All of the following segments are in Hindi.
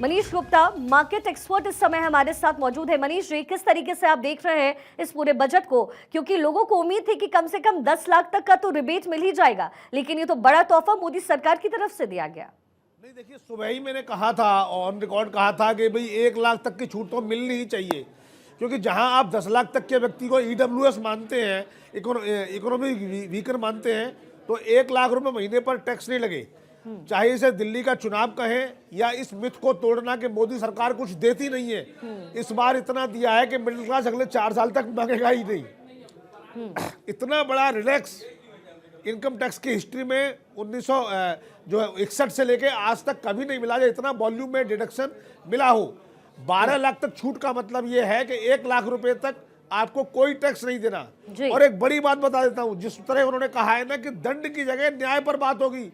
मनीष गुप्ता मार्केट एक्सपर्ट इस समय हमारे साथ मौजूद है। मनीष जी, किस तरीके से आप देख रहे हैं इस पूरे बजट को, क्योंकि लोगों को उम्मीद थी कि कम से कम 10 लाख तक का तो रिबेट मिल ही जाएगा, लेकिन ये तो बड़ा तोहफा मोदी सरकार की तरफ से दिया गया। नहीं, देखिए, सुबह ही मैंने कहा था, ऑन रिकॉर्ड कहा था कि भाई 1 लाख तक की छूट तो मिलनी ही चाहिए, क्योंकि जहां आप 10 लाख तक के व्यक्ति को ईडब्ल्यूएस मानते हैं, इकोनॉमी वीकर मानते हैं, तो 1 लाख रुपए महीने पर टैक्स नहीं लगे। चाहे इसे दिल्ली का चुनाव कहें या इस मिथ को तोड़ना कि मोदी सरकार कुछ देती नहीं है, इस बार इतना दिया है कि मिडिल क्लास अगले 4 साल तक मांगेगा ही नहीं। इतना बड़ा रिलैक्स इनकम टैक्स की हिस्ट्री में 1961 से लेके आज तक कभी नहीं मिला, इतना वॉल्यूम में डिडक्शन मिला हो। 12 लाख तक छूट का मतलब यह है कि 1 लाख रुपए तक आपको कोई टैक्स नहीं देना। और एक बड़ी बात बता देता हूं, जिस तरह उन्होंने कहा है ना कि दंड की जगह न्याय पर बात होगी,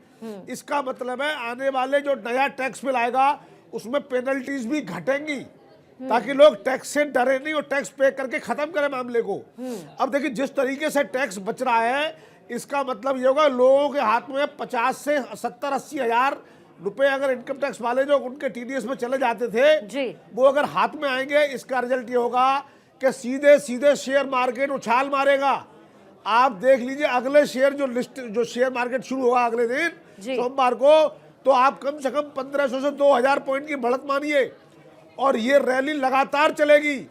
इसका मतलब है आने वाले जो नया टैक्स बिल आएगा उसमें पेनल्टीज भी घटेंगी, ताकि लोग टैक्स से डरे नहीं और टैक्स पे करके खत्म करें मामले को। अब देखिए, जिस तरीके से टैक्स बच रहा है, इसका मतलब ये होगा लोगों के हाथ में 50 से 70-80 हजार रुपए अगर इनकम टैक्स वाले जो उनके टीडीएस में चले जाते थे वो अगर हाथ में आएंगे, इसका रिजल्ट ये होगा कि सीधे सीधे शेयर मार्केट उछाल मारेगा। आप देख लीजिए, अगले शेयर जो शेयर मार्केट शुरू होगा अगले दिन सोमवार को, तो आप कम से कम 1500 से 2000 पॉइंट की बढ़त मानिए, और ये रैली लगातार चलेगी।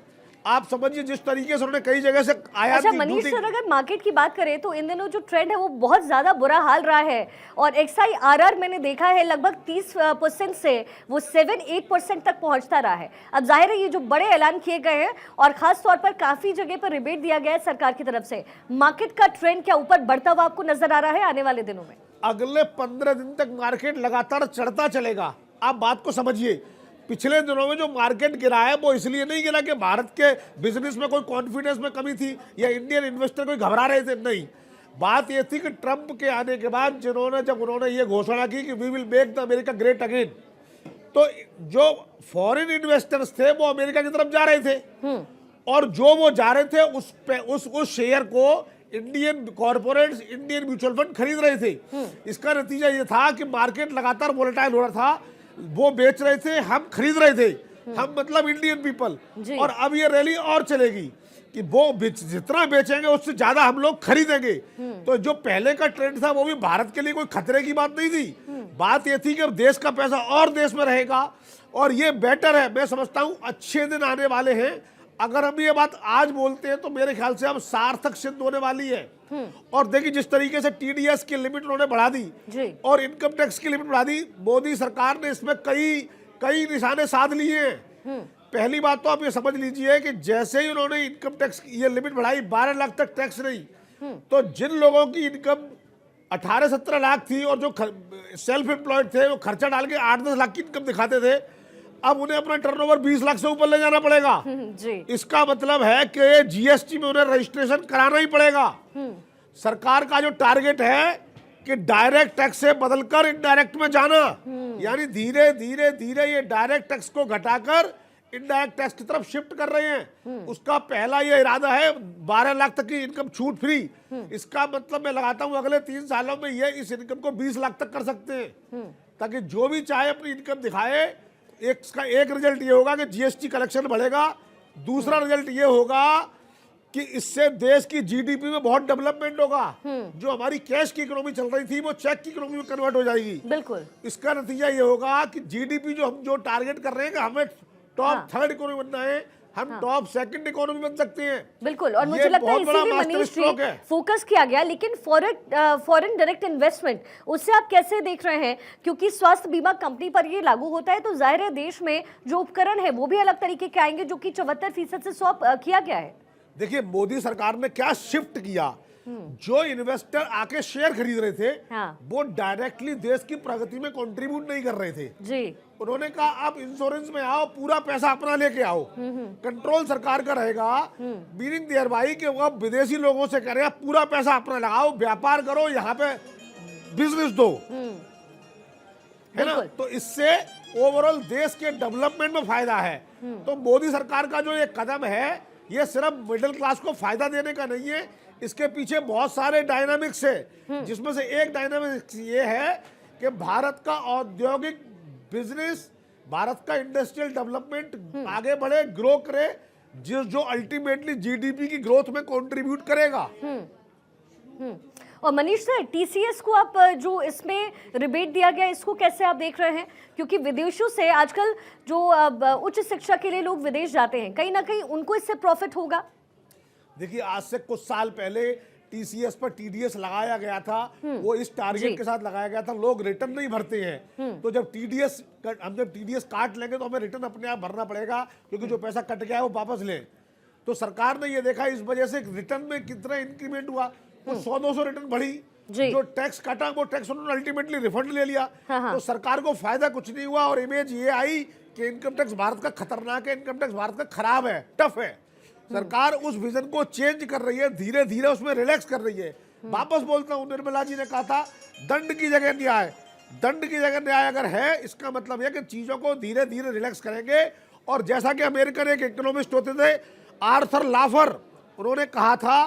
आप समझिए जिस तरीके से उन्होंने कई जगह से आया। अच्छा मनीष सर, अगर मार्केट की बात करें तो इन दिनों जो ट्रेंड है वो बहुत ज्यादा बुरा हाल रहा है, और XIRR मैंने देखा है लगभग 30% से वो 7-8% तक पहुंचता रहा है। अब जाहिर है ये जो बड़े ऐलान किए गए हैं और खास तौर पर काफी जगह पर रिबेट दिया गया है सरकार की तरफ से, मार्केट का ट्रेंड क्या ऊपर बढ़ता हुआ आपको नजर आ रहा है आने वाले दिनों में? अगले 15 दिन तक मार्केट लगातार चढ़ता चलेगा। आप बात को समझिए, पिछले दिनों में जो मार्केट गिरा है वो इसलिए नहीं गिरा कि भारत के बिजनेस में कोई कॉन्फिडेंस में कमी थी या इंडियन इन्वेस्टर कोई घबरा रहे थे, नहीं। बात ये थी कि ट्रंप के आने के बाद जब उन्होंने ये घोषणा की कि we will make the America great again, तो जो फॉरेन इन्वेस्टर्स थे वो अमेरिका की तरफ जा रहे थे, और जो वो जा रहे थे उस शेयर को Indian corporates, Indian mutual fund खरीद रहे थे। इसका नतीजा ये था कि मार्केट लगातार वोलेटाइल हो रहा था, वो बेच रहे थे, हम खरीद रहे थे, हम मतलब इंडियन पीपल। और अब ये रैली और चलेगी कि वो जितना बेचेंगे उससे ज्यादा हम लोग खरीदेंगे। तो जो पहले का ट्रेंड था वो भी भारत के लिए कोई खतरे की बात नहीं थी। बात ये थी कि अब देश का पैसा और देश में रहेगा, और ये बेटर है। मैं समझता हूं अच्छे दिन आने वाले हैं। अगर हम ये बात आज बोलते हैं तो मेरे ख्याल से अब सार्थक सिद्ध होने वाली है। और देखिए, जिस तरीके से टीडीएस की लिमिट उन्होंने बढ़ा दी और इनकम टैक्स की लिमिट बढ़ा दी, मोदी सरकार ने इसमें कई निशाने साध लिए हैं। पहली बात तो आप ये समझ लीजिए कि जैसे ही उन्होंने इनकम टैक्स की ये लिमिट बढ़ाई, 12 लाख तक टैक्स नहीं, तो जिन लोगों की इनकम 18-17 लाख थी और जो सेल्फ एम्प्लॉयड थे वो खर्चा डाल के 8-10 लाख की इनकम दिखाते थे, अब उन्हें अपना टर्नओवर 20 लाख से ऊपर ले जाना पड़ेगा। इसका मतलब है कि जीएसटी में उन्हें रजिस्ट्रेशन कराना ही पड़ेगा। सरकार का जो टारगेट है कि डायरेक्ट टैक्स से बदलकर इनडायरेक्ट में जाना, यानी धीरे धीरे धीरे ये डायरेक्ट टैक्स को घटाकर इनडायरेक्ट टैक्स की तरफ शिफ्ट कर रहे हैं। उसका पहला ये इरादा है 12 लाख तक की इनकम छूट फ्री। इसका मतलब मैं लगाता हूं अगले 3 सालों में ये इस इनकम को 20 लाख तक कर सकते हैं, ताकि जो भी चाहे अपनी इनकम दिखाए। इसका एक रिजल्ट ये होगा कि जीएसटी कलेक्शन बढ़ेगा। दूसरा रिजल्ट ये होगा कि इससे देश की जीडीपी में बहुत डेवलपमेंट होगा। जो हमारी कैश की इकोनॉमी चल रही थी वो चेक की इकोनॉमी में कन्वर्ट हो जाएगी। बिल्कुल। इसका नतीजा ये होगा कि जीडीपी जो टारगेट कर रहे हैं कि हमें टॉप 3rd इकोनॉमी बनना है, हम टॉप 2nd इकोनॉमी बन सकते हैं। बिल्कुल। और मुझे लगता है इसीलिए मनीष जी फोकस किया गया। लेकिन फॉरेन डायरेक्ट इन्वेस्टमेंट, उससे आप कैसे देख रहे हैं? क्योंकि स्वास्थ्य बीमा कंपनी पर ये लागू होता है, तो जाहिर है देश में जो उपकरण है वो भी अलग तरीके के आएंगे, जो कि 74% से स्वैप किया गया है। देखिए, मोदी सरकार ने क्या शिफ्ट किया, जो इन्वेस्टर आके शेयर खरीद रहे थे वो डायरेक्टली देश की प्रगति में कंट्रीब्यूट नहीं कर रहे थे। उन्होंने कहा आप इंश्योरेंस में आओ, पूरा पैसा अपना लेके आओ, कंट्रोल सरकार का रहेगा। मीनिंग देयर भाई कि वो विदेशी लोगों से कह रहे हैं पूरा पैसा अपना लगाओ, व्यापार करो, यहाँ पे बिजनेस दो, है ना। तो इससे ओवरऑल देश के डेवलपमेंट में फायदा है। तो मोदी सरकार का जो ये कदम है, ये सिर्फ मिडिल क्लास को फायदा देने का नहीं है, इसके पीछे बहुत सारे डायनामिक्स है, जिसमें से एक डायनामिक्स ये है कि भारत का औद्योगिक बिजनेस भारत का इंडस्ट्रियल डेवलपमेंट आगे बढ़े, ग्रो करे, जो अल्टीमेटली जीडीपी की ग्रोथ में कंट्रीब्यूट करेगा। और मनीष सर, टीसीएस को आप जो इसमें रिबेट दिया गया, इसको कैसे आप देख रहे हैं? क्योंकि विदेशों से आजकल जो उच्च शिक्षा के लिए लोग विदेश जाते हैं, कहीं ना कहीं उनको इससे प्रॉफिट होगा। देखिए, आज से कुछ साल पहले टीसीएस पर टीडीएस लगाया गया था, वो इस टारगेट के साथ लगाया गया था, लोग रिटर्न नहीं भरते हैं। तो जब टीडीएस काट लेंगे तो हमें रिटर्न अपने आप भरना पड़ेगा, क्योंकि जो पैसा कट गया है वो वापस लें। तो सरकार ने ये देखा, इस वजह से रिटर्न में कितना इंक्रीमेंट हुआ, तो 100-200 रिटर्न बढ़ी, जो टैक्स काटा वो टैक्स उन्होंने अल्टीमेटली रिफंड ले लिया। तो सरकार को फायदा कुछ नहीं हुआ, और इमेज ये आई कि इनकम टैक्स भारत का खतरनाक है, इनकम टैक्स भारत का खराब है, टफ है। सरकार उस विजन को चेंज कर रही है, धीरे धीरे उसमें रिलैक्स कर रही है। वापस बोलता हूं, निर्मला जी ने कहा था दंड की जगह न्याय, दंड की जगह न्याय अगर है, इसका मतलब है कि चीजों को धीरे धीरे रिलैक्स करेंगे। और जैसा कि अमेरिकन एक इकोनॉमिस्ट होते थे आर्थर लाफर, उन्होंने कहा था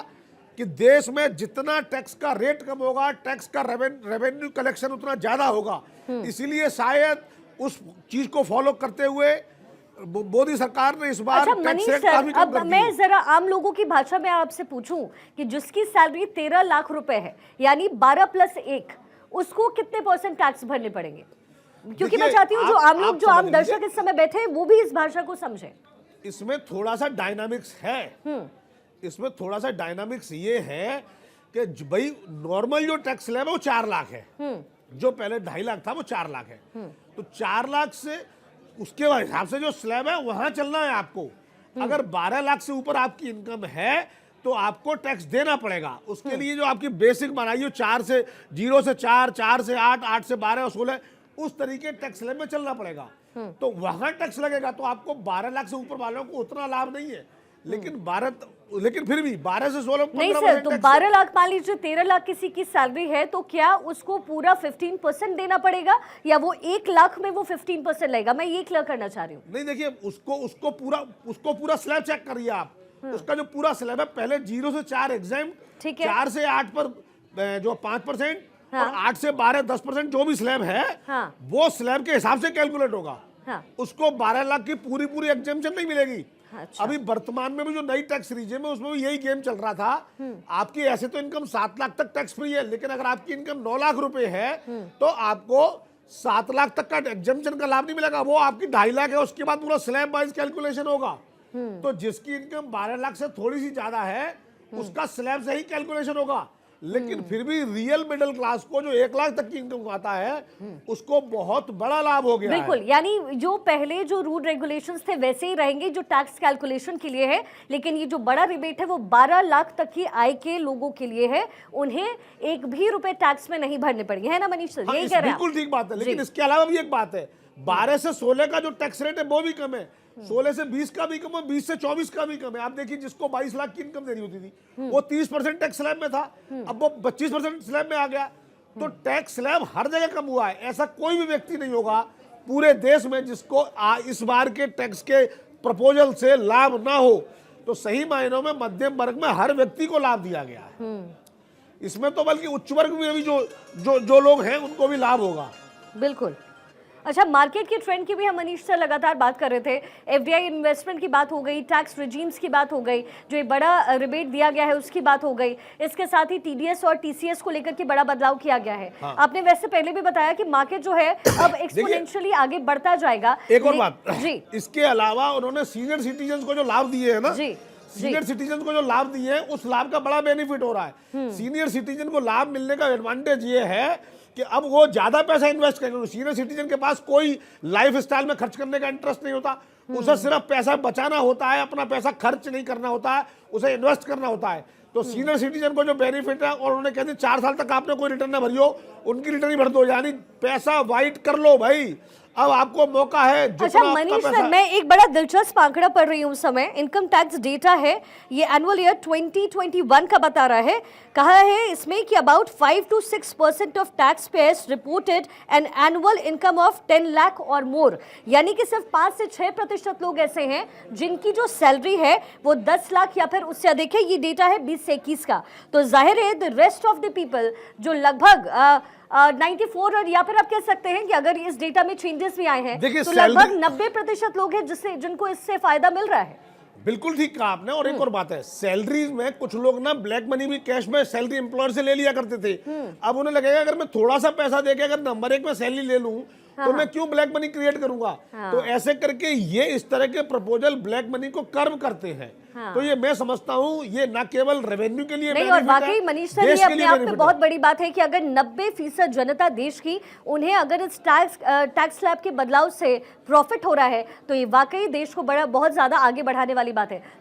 कि देश में जितना टैक्स का रेट कम होगा, टैक्स का रेवेन्यू कलेक्शन उतना ज्यादा होगा। इसीलिए शायद उस चीज को फॉलो करते हुए मोदी सरकार ने इस बार टैक्स रेट काफी कम कर दिया। मैं जरा आम लोगों की भाषा में आपसे पूछूं कि जिसकी सैलरी 13 लाख रुपए है, यानी 12+1, उसको कितने % टैक्स भरने पड़ेंगे? क्योंकि मैं चाहती हूँ जो आम लोग, जो आम दर्शक इस समय बैठे हैं, वो भी इस भाषा को समझे। इसमें थोड़ा सा डायनामिक्स है, इसमें थोड़ा सा डायनामिक्स ये है कि भाई नॉर्मल जो टैक्स स्लैब है वो 4 लाख है, जो पहले 2.5 लाख था वो 4 लाख है। तो 4 लाख से उसके हिसाब से जो स्लैब है वहां चलना है आपको। अगर 12 लाख से ऊपर आपकी इनकम है तो आपको टैक्स देना पड़ेगा। उसके लिए जो आपकी बेसिक बनाई हो 0 से 4, 4 से 8, 8 से 12 और 16, उस तरीके टैक्स स्लैब में चलना पड़ेगा। तो वहां टैक्स लगेगा। तो आपको 12 लाख से ऊपर वालों को उतना लाभ नहीं है, लेकिन फिर भी 12 से 16 नहीं सर, तो 12 लाख मान लीजिए 13 लाख किसी की सैलरी है, तो क्या उसको पूरा 15% देना पड़ेगा, या वो 1 लाख में वो 15% लगेगा? मैं ये क्लियर करना चाह रही हूँ। नहीं, देखिए, उसको पूरा स्लैब चेक करिए आप। उसका जो पूरा स्लैब है, पहले 0 से 4 एग्जाम, 4 से 8 पर जो 5%, और 8 से 12 10% जो भी स्लैब है, वो स्लैब के हिसाब से कैलकुलेट होगा। उसको 12 लाख की पूरी एग्जामेशन नहीं मिलेगी। अच्छा। अभी वर्तमान में भी जो नई टैक्स रिजीम है उसमें भी यही गेम चल रहा था। आपकी ऐसे तो इनकम 7 लाख तक टैक्स फ्री है, लेकिन अगर आपकी इनकम 9 लाख रुपए है तो आपको 7 लाख तक का एग्जामेशन का लाभ नहीं मिलेगा। वो आपकी 2.5 लाख है, उसके बाद पूरा स्लैब वाइज कैलकुलेशन होगा। तो जिसकी इनकम 12 लाख से थोड़ी सी ज्यादा है, उसका स्लैब से ही कैलकुलेशन होगा। लेकिन फिर भी रियल मिडिल क्लास को जो 1 लाख तक की इनकम आता है, उसको बहुत बड़ा लाभ हो गया। बिल्कुल, यानी जो पहले जो रूल रेगुलेशंस थे वैसे ही रहेंगे जो टैक्स कैलकुलेशन के लिए है, लेकिन ये जो बड़ा रिबेट है वो 12 लाख तक की आय के लोगों के लिए है। उन्हें 1 भी रुपए टैक्स में नहीं भरने पड़ेंगे, है ना मनीष सर? यही कह रहे हैं। बिल्कुल ठीक बात है, लेकिन इसके अलावा भी एक बात है, 12 से 16 का जो टैक्स रेट है वो भी कम है, 16 से 20 का भी कम है, 20 से 24 का भी कम है। आप देखिए, जिसको 22 लाख की इनकम देनी होती थी वो 30% टैक्स स्लैब में था, अब वो 25% स्लैब में आ गया। तो टैक्स स्लैब हर जगह कम हुआ है। ऐसा कोई भी व्यक्ति नहीं होगा पूरे देश में जिसको इस बार के टैक्स के प्रपोजल से लाभ ना हो। तो सही मायनों में मध्यम वर्ग में हर व्यक्ति को लाभ दिया गया है। इसमें तो बल्कि उच्च वर्ग में भी जो लोग हैं उनको भी लाभ होगा। बिल्कुल। अच्छा, मार्केट के ट्रेंड की भी हम मनीष से लगातार बात कर रहे थे। एफडीआई इन्वेस्टमेंट की बात हो गई, टैक्स रिजीम्स की बात हो गई, जो एक बड़ा रिबेट दिया गया है उसकी बात हो गई। इसके साथ ही टीडीएस और टीसीएस को लेकर के बड़ा बदलाव किया गया है। आपने वैसे पहले भी बताया कि मार्केट जो है अब एक्सपोनेंशियली आगे बढ़ता जाएगा। एक और बात जी, इसके अलावा उन्होंने सीनियर सिटीजन को जो लाभ दिए है ना जी, सीनियर सिटीजन को जो लाभ दिए हैं, उस लाभ का बड़ा बेनिफिट हो रहा है। सीनियर सिटीजन को लाभ मिलने का एडवांटेज ये है कि अब वो ज्यादा पैसा इन्वेस्ट करेंगे। सीनियर सिटीजन के पास कोई लाइफ स्टाइल में खर्च करने का इंटरेस्ट नहीं होता, उसे सिर्फ पैसा बचाना होता है, अपना पैसा खर्च नहीं करना होता है, उसे इन्वेस्ट करना होता है। तो सीनियर सिटीजन को जो बेनिफिट है, और उन्होंने कहते 4 साल तक आपने कोई रिटर्न ना भरियो, उनकी रिटर्न ही भर दो, यानी पैसा वाइट कर लो भाई, अब आपको मौका है। अच्छा मनीष सर, मैं एक बड़ा दिलचस्प आंकड़ा पढ़ रही हूँ उस समय, इनकम टैक्स डेटा है, ये एनुअल ईयर 2021 का बता रहा है। कहा है इसमें कि about 5 to 6% of tax payers reported an annual income of 10 lakh और मोर, यानी कि सिर्फ 5 से 6% लोग ऐसे हैं जिनकी जो सैलरी है वो 10 लाख या फिर उससे अधिक है। ये डेटा है 20 से 21 का। तो जाहिर है the rest of the people जो लगभग 94 और या फिर आप कह सकते हैं कि अगर इस डेटा में चेंजेस भी आए हैं देखिए, तो सैलरी- लगभग 90% लोग हैं जिनको इससे फायदा मिल रहा है। बिल्कुल ठीक कहा आपने। और एक और बात है, सैलरीज में कुछ लोग ना ब्लैक मनी भी कैश में सैलरी एम्प्लॉयर से ले लिया करते थे। अब उन्हें लगेगा अगर मैं थोड़ा सा पैसा देके अगर नंबर 1 में सैलरी ले लूं तो मैं क्यों ब्लैक मनी क्रिएट करूंगा। तो ऐसे करके ये इस तरह के प्रपोजल ब्लैक मनी को कर्व करते हैं। तो ये मैं समझता हूं ये ना केवल रेवेन्यू के लिए नहीं, और benefit है, वाकई मनीष सर, देश ये के अपने लिए आप में benefit है। बहुत बड़ी बात है कि अगर 90% जनता देश की उन्हें अगर इस टैक्स स्लैब के बदलाव से प्रॉफिट हो रहा है तो ये वाकई देश को बड़ा बहुत ज्यादा आगे बढ़ाने वाली बात है।